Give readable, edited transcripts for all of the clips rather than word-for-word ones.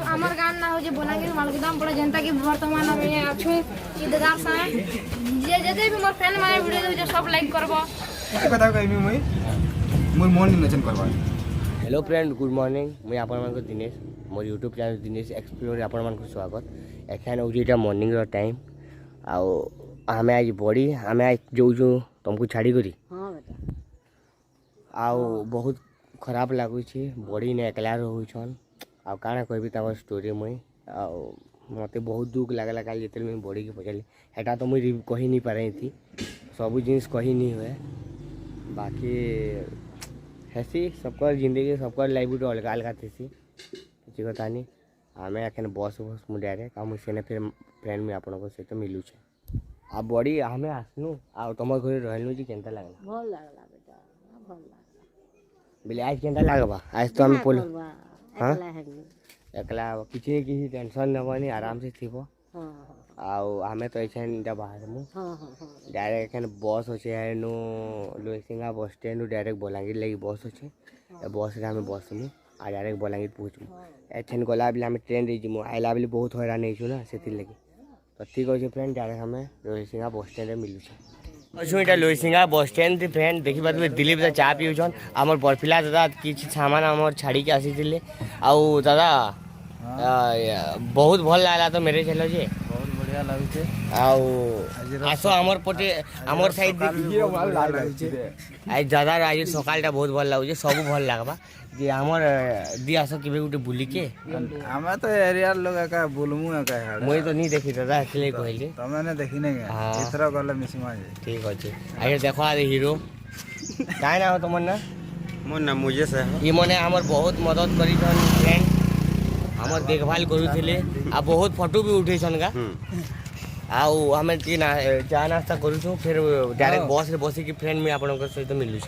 हमर गान ना हो जे बोलांगे मालगुदाम पड़े जनता की वर्तमान में अछु ईदगार सा जे जते भी मोर फैन माने वीडियो जे सब लाइक करबो एते कथा कहमी मुई मोर मन निचन करबा। Hello friend, good morning. मुझे आपण दिनेश मोर यूट्यूब चैनल दिनेश एक्सप्लोर आपण स्वागत। एखान होटा मॉर्निंग टाइम आमे आज बड़ी आमे आज जो तुमको छाड़ी करी बहुत खराब लगुच बड़ी ने एकला रोचन आ काना कहबी तमर स्टोरी मुई मत बहुत दुख लगला कल जिते मुझे बड़ी के पचारि हेटा तो मुझे कही नहीं पारे थी सब जिनिस कही नहीं हुए बाकी हेसी सबका जिंदगी सबका लाइफ गोटे अलग अलग थी किसी कथा नहीं आम एखे बस बस मुझे डायरेक्ट आने फिर फ्रेंड में आप सहित मिलूचे आ बड़ी आम आसनु आ तुम घर रहलु जी केनता लगला भल लागला बेटा भल लागला बोले आज केनता लागबा आज तो हम पोल हाँ एकला किसी किसी टेंशन नबनी आराम से थी आमे तो ऐसा बाहर मु डायरेक्ट एखे बस अच्छे no लोईसिंगा bus stand direct Balangir लगी बस अच्छे बस रे हमें बसमु आ डायरेक्ट बलांगीर पहुँचमु एछन गला बेले आम ट्रेन रे जीमु आइला बेले बहुत हैरान होइछु ना से लगी तो ठीक अच्छे फ्रेंड डायरेक्ट हमें लोईसिंगा बस स्टैंड रे मिलुछे अच्छे इटा लोईसिंगा बस स्टैंड थी फ्रेंड देखी पारे दिलीप दा चा पीउछन आमर बरफिला दादा किछि सामान आमर छाड़ी के आसीथिले आउ दादा बहुत भल लागला तो मेरे चलो जे आस आमर पटे आमर साइड आज दादा आज सकालटा बहुत भल लागुचे सब भल लागबा जे आमर दी आस केबे गुटे बुली के हमें तो एरिया लोग का बोलमु का है मोई तो नहीं देखी दादा इसलिए कहली तमे ने देखी नहीं है इतरा गले मिसमा जे ठीक अछि आगे देखो आ हीरो काय ना हो तुमन ना मोर ना मुझे से ये मने हमर बहुत मदद करी छन फ्रेंड हमर देखभाल करूथिले आ बहुत फोटो भी उठे छन का आउ हमें तीन चा नास्ता करूँ फिर डायरेक्ट बस रे बसी की फ्रेंड में आपण सहित मिलू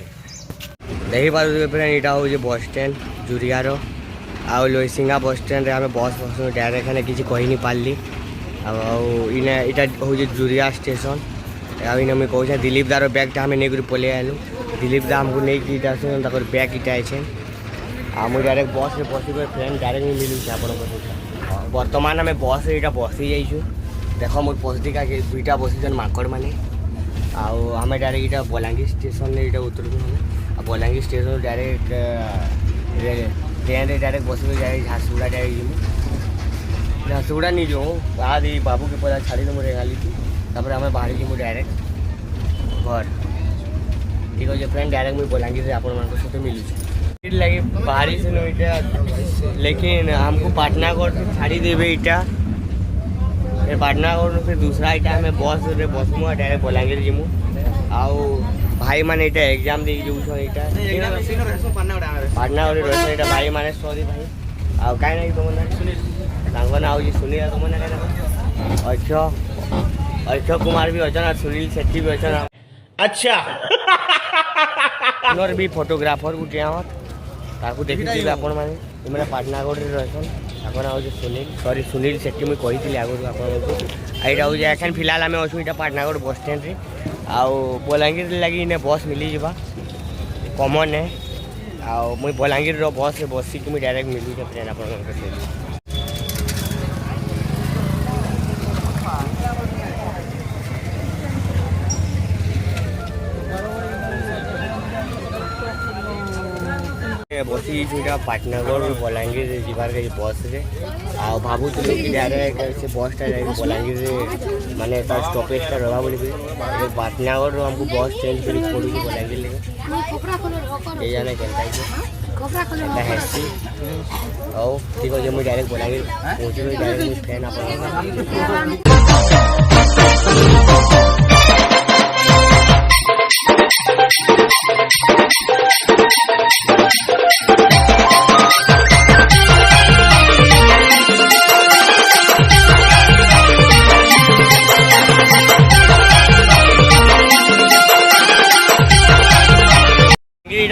देखी पारे फ्रेंड इटा हूँ बस स्टैंड जुरियार आउ लोईसिंगा बस स्टैंड आम बस बस डायरेक्ट एने किसी कही नहीं पार्ली इने इटा हूँ जुरिया स्टेशन आने मुझे कहूँ दिलीप दार बैगटा आम नहीं पलि आलु दिलीप दा हमको नहीं इटा बैग इटा आए मुझे डायरेक्ट बस रे बस फ्रेंड डायरेक्ट नहीं मिलूँ आप बर्तमान आम बस इटा बसी जाइछू देख मोर पसदिका के दुईटा बसीचन माकड़ मैंने आम डायरेक्ट इटा बलांगीर स्टेशन इटा उतरबू हमें बलांगीर स्टेशन डायरेक्ट ट्रेन रे डायरेक्ट बस डायरेक्ट झारसुगुड़ा डायरेक्ट जीमु झारसुगुड़ा नहीं जो बाद बाबू के पता छाड़ी मुझे रेगाली थी आम बाहर जीमु डायरेक्ट घर ठीक अच्छे फ्रेंड डायरेक्ट मुझे बलांगीर आप सहित मिलूँ लगे बाहरी से इटा लेकिन हमको पाटनागढ़ से छाड़ी देवे इटा फिर पाटनागढ़ फिर दूसरा इटा हमें बस रे बसमु डायरेक्ट बलांगीर जीमु आउ भाई माने इटा एग्जाम दे जो इटा पाटनागढ़ रह इटा भाई माने सॉरी भाई आउ काई नहीं तुम ना सांग ना आउ सुनील तुम ना अच्छा कुमार भी अच्छा सुनील शेट्टी भी अच्छा अच्छा नर भी फोटोग्राफर गुटे आवत ताकू देखी आपण मैंने पाटनागढ़ रहसन अपन हूँ सुनील सॉरी सुनील शेट्टी मुझे कही आगुरी आपको यहाँ हूँ फिलहाल आम अच्छू यहाँ पाटनागढ़ बस स्टैंड रे आउ बलांगीर लगी इन्हें बस मिली जा कमन है आउ मुझे बलांगीर बस रे बसिक मुझे डायरेक्ट मिलूँ फ्रेंड आप बसी पाटनागढ़ बलांगीर जीवार के बस रे आ भावुँ कि डायरेक्ट से बसटा जाए बलांगीर माने स्टपेज रहा बोली पाटनागढ़ हमको बस चेंज कर पड़ू बलांगीर लगे ये जाने केनता हेसी और ठीक अच्छे मुझे डायरेक्ट बलांगीर पहुँचे डायरेक्ट फ्रेंड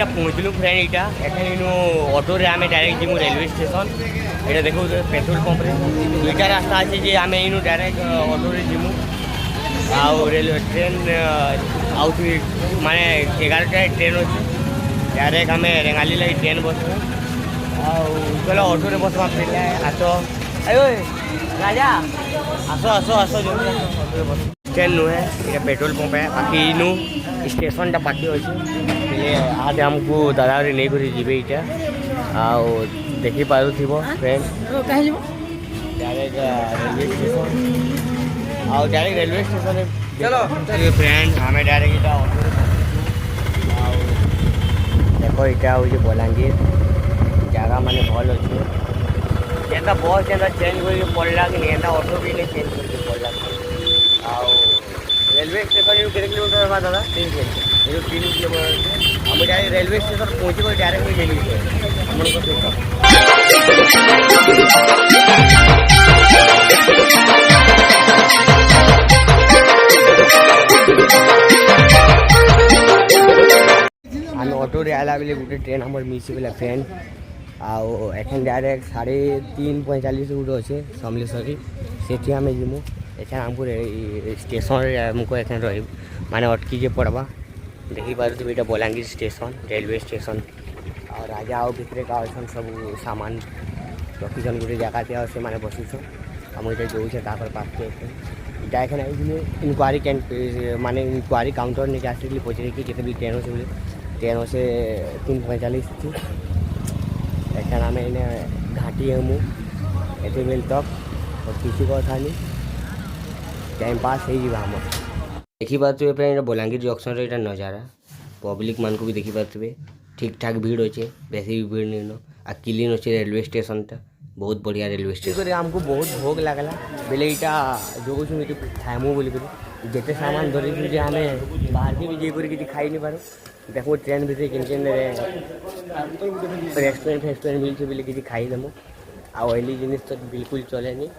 आप पहुँचलु फ्रेंड इटा एखे ऑटो रे आमे डायरेक्ट जीमु रेलवे स्टेशन ये देखो पेट्रोल पंप रे दुईटा रास्ता अच्छे जे आमे इनु डायरेक्ट ऑटो रे जीमु आउ रेलवे ट्रेन आउ माने 11टा ट्रेन अच्छे डायरेक्ट आम रेंगाली लगी ट्रेन बस चलो ऑटो रे बसवा पड़े आस अयो राजा आस आस आस जल्दी आस ऑटो रे बस स्टैंड नुहे ये पेट्रोल पंप है बाकी इनू स्टेशन टा बाकी अच्छे आज आमको दादा नहीं कर जीवे इटा आओ देखी पारुथिबो फ्रेंड डायरेक्ट रेलवे स्टेशन आओ डायरेक्ट रेलवे स्टेशन चलो फ्रेंड हमें डायरेक्ट इटा ऑटो रे आओ देखो इटा हो बलांगीर जगह माने भल अच्छे जेनता बस जेनता चेंज करके पड़ला कि नहीं ऑटो भी नहीं चेंज करके पड़ला आओ रेलवे स्टेशन केते किलोमीटर है दादा 3 किलोमीटर 3 किलोमीटर हम डायरेक्ट रेलवे स्टेशन पहुंचे को डायरेक्ट में मिली हमन को देखो हम ऑटो रे आला बेले गुटे ट्रेन हमर मिस बेला फ्रेंड आओ एखन डायरेक्ट 3:45 गुटे अच्छे समलेश्वरी सेठी आम जीमु एखन हमको स्टेशन हमको एखन रही माने अटकी जे पड़वा देखी पारे तो बेटा बलांगीर स्टेशन रेलवे स्टेशन और राजा आओ भितर का अच्छन सब सामान रखीछन गोटे जगह से माने बसीछन हम इटा जो तापर पास इटा एखन आई इनक्वारी माने इनक्वारी काउंटर नहीं आसिक पचरे कि केते भी ट्रेन से बोले ट्रेन से 3:45 थी एखन आम इने घाटी हमू एते बेल तक और किसी कथा नहीं टाइम पास हो जाम देखी पारे फ्रेंड बलांगीर जंक्शन रे नजारा पब्लिक मान को भी देखी पारे ठीक ठाक भीड़ अच्छे बेसी भी भीड़ नहीं न आ क्लीन अच्छे रेलवे स्टेशन टा बहुत बढ़िया रेलवे स्टेशन हमको बहुत भोग लगला बेले इटा जो कुछ खाएमु बोल जिते सामान धरी आम बाहर के भी जाकर कि खाई नहीं पारो देखो ट्रेन भितर किन रेस्टोरेंट फेस्टोरेंट मिलছে बोले कि खाई देमु आ ऑयली जिनिस तो बिल्कुल चले नहीं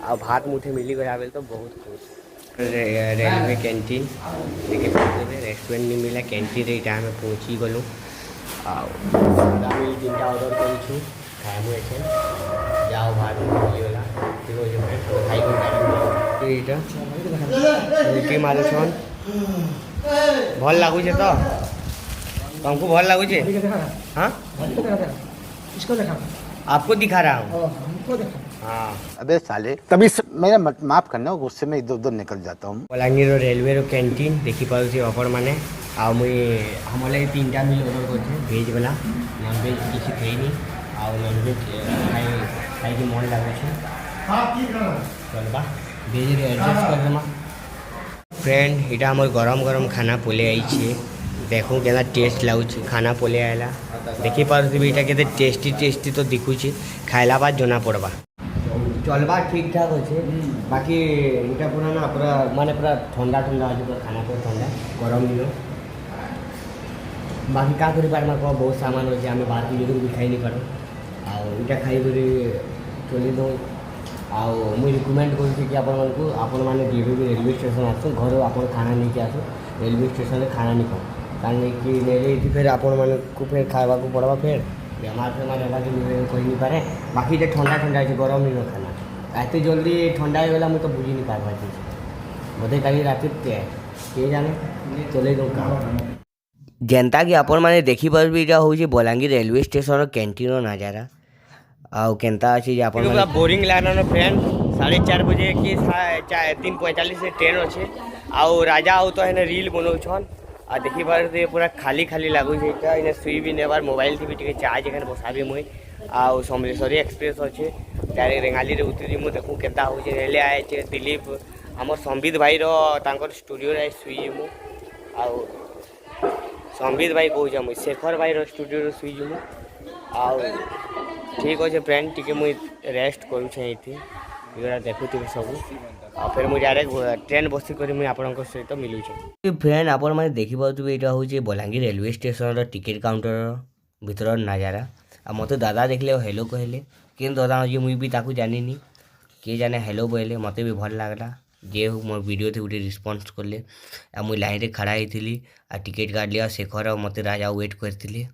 आ भात मुठे मिली गया तो बहुत खुश रेलवे कैंटीन देखिए रेस्टोरेंट नहीं मिला कैंटीन रे टाइम में पहुँची गलु आधा मिल 3टा ऑर्डर करूँ खाएमु एखे जाओ भात मिलीगला ठीक है खाई रुटी मारुछन भल लगुचे तो तुमको भल लगुचे हाँ आपको दिखा रहा हूँ हाँ अबे साले तभी मेरा माफ करना गुस्से में इधर उधर निकल जाता हूँ बलांगीर रेलवे रो कैंटीन देखी पारे ऑफर माने आ मुई हमारे 3टा मिल ऑर्डर करते भेज वाला नॉन भेज किसी खाई नहीं आ नॉन भेज खाई के मन लगे चलबा भेज रे एडजस्ट कर देमा फ्रेंड इटा हमर गरम गरम खाना पोले आई देखूँ केना टेस्ट लगुच खाना पोले आएला देखी पारे इटा के टेस्टी तो दिखुची खाइला बाद जना पड़वा चलबा ठीक ठाक अच्छे बाकी इटा पूरा ना पूरा माने पूरा ठंडा ठंडा अच्छे पूरा खाना पूरा ठंडा गरम दिन बाकी का करी पारमा कह बहुत सामान अच्छे आम बाहर की भी खाई नहीं पारो आटा खाई चली दो आउ मुझे रिकमेंड करुँच कि आपण मैंने जेबे भी रेलवे स्टेशन आस घर आप खाना नहीं के आसो रेलवे स्टेशन में खाना नहीं खाओ कारण कि नहीं फिर आपण को फिर खावा को पड़वा फिर बेमार फेमार है कही नहीं पारे बाकी ये ठंडा ठंडा अच्छे गरम नहीं खाना एत जल्दी ठंडा हो गला मुझे तो बुझी नहीं पार्बा बोधे कल राति किए जाने चले दो जेनता कि आपण मैंने देखिपारे यहाँ हूँ बलांगीर रेलवे स्टेशन कैंटीन नजारा आउ केनता अच्छे पूरा बोरिंग लाइन फ्रेंड 4:30 बजे कि 3:45 से ट्रेन अच्छे आउ राजा आउ तो है रील बनाऊन आ देखी पारे पूरा खाली खाली लगुच इन्हें सुई भी नेबार मोबाइल थी भी चार्ज एखे बसाबी मुई आउ समलेश्वरी एक्सप्रेस अच्छे डायरेक्ट रेंगाली रे उतरी मु देखूँ केनता हो रेले आए दिलीप आम संबित भाई स्टूडियो रे सुई मु आउ संबित भाई कहूँ मुझे शेखर भाई स्टूडियो सुई मु आउ ठीक अच्छे फ्रेंड टी मुई रेस्ट करुँचे देखुे सब आ फिर मुझे डायरेक्ट ट्रेन बस कर सहित मिलूचे फ्रेंड आपण मैंने देखिए यहाँ हूँ Balangir railway station ticket counter भीतर नजारा आ मत दादा देखले हेलो कहले कि दादा जी मुई भी ताकू जानी किए जाने हेलो कहले मत भी भल लगला जे हो मोर वीडियो थे गोटे रिस्पॉन्स कले आ मुई लाइन रे खड़ा होती आ टिकेट काटली आ शेखर मत राजा वेट करते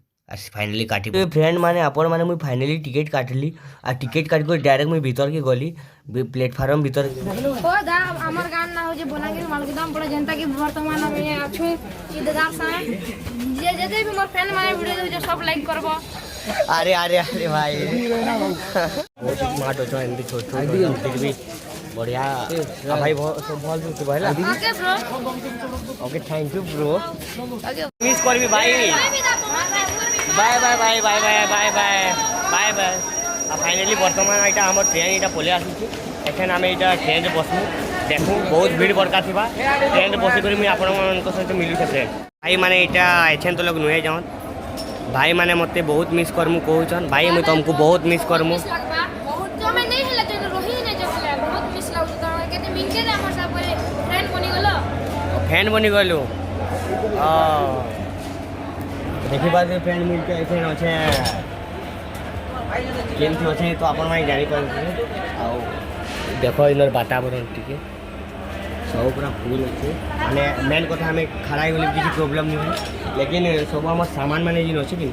फाइनली काटी फ्रेंड माने आपण माने मुई फाइनली टिकेट काटली आ टिकेट काट कर डायरेक्ट मुई भीतर के गली प्लेटफॉर्म भीतर ओ दा हमर गान ना हो जे बलांगीर मालगुदाम पड़े जनता की वर्तमान में अछु ई दादा सा जे जते भी मोर फ्रेंड माने वीडियो जो सब लाइक करबो अरे अरे अरे भाई बहुत स्मार्ट हो एमती छोट छोट फिर भी बढ़िया भाई बहुत भल दुछु भाई okay bro okay thank you bro okay miss करबी भाई bye bye bye bye bye bye bye bye bye finally बर्तमान यहाँ आम ट्रेन यहाँ पलि आसी एखन आम यहाँ ट्रेन बसमु देखू बहुत भीड़ बड़का थी ट्रेन बसिक मुझे आपण सहित मिलू से भाई मैंने यहाँ एछन तो लोग नुहे जान भाई मैंने मत बहुत मिस करमु कहन भाई मुझे तुमको बहुत मिस करमु फैन बनी गलु देखी पारे फ्रेंड मिलके ऐसे अच्छे केमती अच्छे तो आपण मैं जानी पारे देख इन वातावरण टी सब पूरा फुल अच्छे माने मेन कथा हमें खड़ा गले किसी प्रोब्लेम नहीं है लेकिन सब आम सामान मैंने जिन अच्छे कि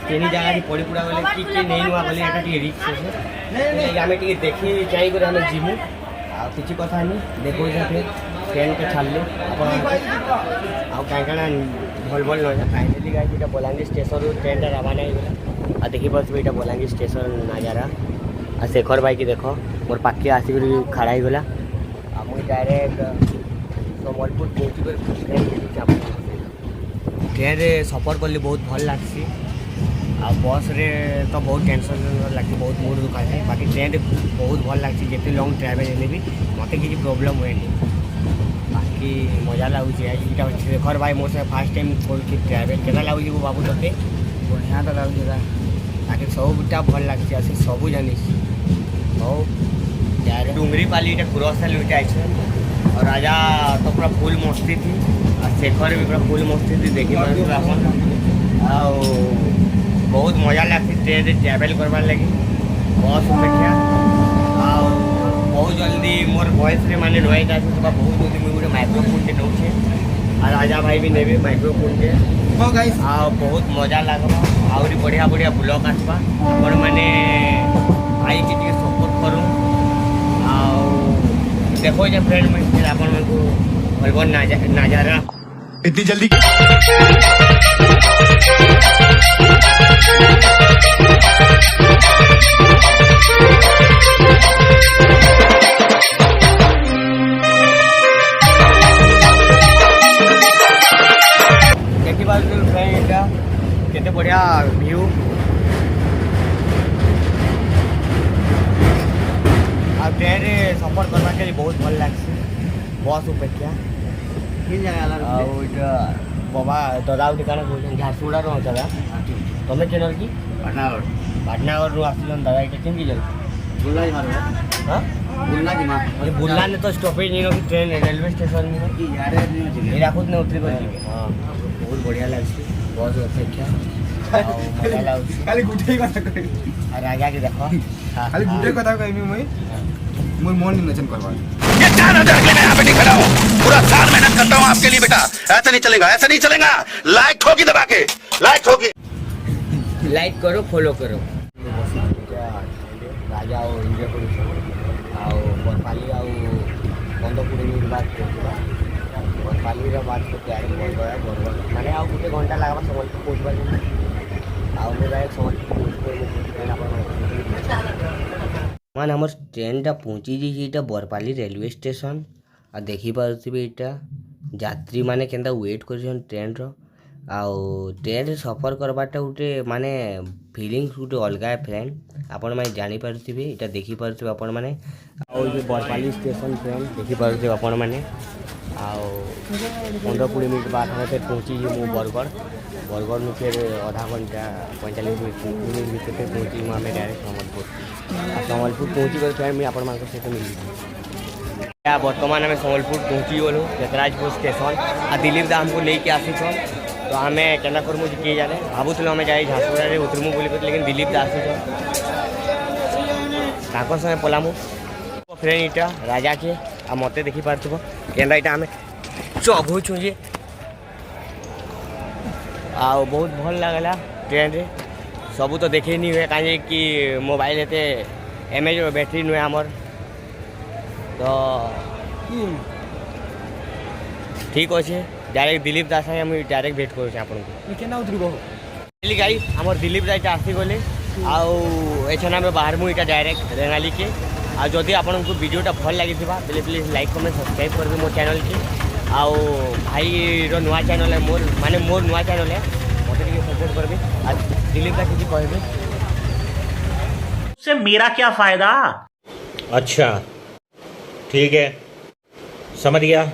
तेनी जगह पड़ी पुरा गले कि नहीं नुआ गले यहाँ रिक्स अच्छे आम टे देखी चाहिए आम जीमु आ किसी कथा नहीं देखो ट्रेन के छाड़लु आप कहीं भल भल ना फाइनाली गाड़ी बलांगीर स्टेशन ट्रेन रवाना हो देखी पार्थे यहाँ बलांगीर स्टेशन नजारा आ शेखर भाई की देख मोर पाखे आसिक खड़ा होगला मुझे डायरेक्ट सम्बलपुर पहुँची ट्रेन सफर कली बहुत भल लग्सी आ बस रे तो बहुत टेंशन लगे बहुत मूड दुखा है बाकी ट्रेन बहुत भल लग्सी जिते लंग ट्रावेल हेले भी मत किसी प्रोब्लेम हुए बाकी मजा लगुच शेखर भाई मोर से फास्ट टाइम छोड़ के ट्रावेल के लगुच वो बाबू ते बढ़िया तो लगुच बाकी सबटा भल लग्सी से सबू जानी हो डुंगरी पाली क्रॉस लुटाई और राजा तो पूरा फुल मस्ती थी और शेखर भी पूरा फुल मस्ती थी देखी बहुत मजा लगती ट्रेन से ट्रावेल करवार लगी बस अपेक्षा बहुत जल्दी मोर वॉइस रे माने रही था बहुत जल्दी मुझे गोटे माइक्रोफोन के नौचे और राजा भाई भी नेबे माइक्रोफोन के बहुत मजा लगवा आहरी बढ़िया बढ़िया ब्लॉग आसवा और मैंने आई कि सपोर्ट करूँ देखो जब फ्रेंड में फिर अपन को भलबन नजारा इतनी जल्दी देखी बात फ्रेंड यहाँ केते बढ़िया व्यू आ ट्रेन सफर करवा के बहुत भल लग्सी बस अपेक्षा बाबा दादा ठिकाना कौन झारसुगुड़ा दादा तुम्हें केनर की पाटनागढ़ आसल दादा ये केमती जल बुल्ला ने तो स्टॉपेज नहीं ट्रेन रेलवे स्टेशन में खुद ने उतरी कर हाँ बहुत बढ़िया लग्सी बस अपेक्षा मजा लगे राजा के देखो खाली गुटे कथा कहमी मुई मोर मन निचन करवा ये 4000 के मैं यहाँ पे नहीं खड़ा हूँ पूरा साल मेहनत करता हूँ आपके लिए बेटा ऐसा नहीं चलेगा ऐसा नहीं चलेगा लाइक ठोकी दबा के लाइक ठोकी लाइक करो फॉलो करो राजा और एंजॉय करूँ बरपाली बंदपुर बात बरपाली बात को तैयार बरगढ़ माने आ गोटे घंटा लगवा सम्बलपुर पहुँचवा मान आम ट्रेनटा पहुँची जाइए बरपाली रेलवे स्टेशन आ देखी पारे यहाँ यात्री मैंने केनता वेट कर ट्रेन ट्रेन सफर करवाटा गोटे माने फिलिंग्स गोटे अलग है फ्रेंड आपण मैंने जानीपारे यहाँ देखी पारे आपण मैंने बरपाली स्टेशन ट्रेन देखी पारे आपण मैंने 15-20 मिनट बाद हमें फिर पहुँची मु बरगढ़ में फिर आधा घंटा 45 मिनट भीतर पहुँची हमें डायरेक्ट सम्बलपुर पहुँची गए फ्रेंड मैं आपण सहित मिली बर्तमान आम सम्बलपुर पहुँची गलु जतराजपुर स्टेशन आ दिलीप दा हमको लेके आसी तो आम केना करमु किए जाने भावुल आम जाए झारसुगुड़ा उतरमु बोली लेकिन दिलीप दा आसी संगे पलामु फ्रेंड इटा राजा के आ मत देखी पार्थ केनरा यहाँ आम चघुचु जे आ बहुत भल लगला ट्रेन रे सबू तो देखे नहीं हुए कहीं कि मोबाइल एते एमएच बैटरी नुहे आमर तो ठीक अच्छे डायरेक्ट दिलीप दास मुझे डायरेक्ट भेट कर गाइस हमर दिलीप राय आसी गले आउ एछन हम बाहर मु इटा डायरेक्ट रेंगाली के आ जदि आपन को वीडियोटा भल लागि थिबा please please like comment subscribe करबे मोर चैनल के आउ भाई रो नुआ चैनल है मोर माने मोर नुआ चैनल है मते के सपोर्ट करबे आ दिलीप का किछि कहबे से मेरा क्या फायदा। अच्छा ठीक है समझ गया।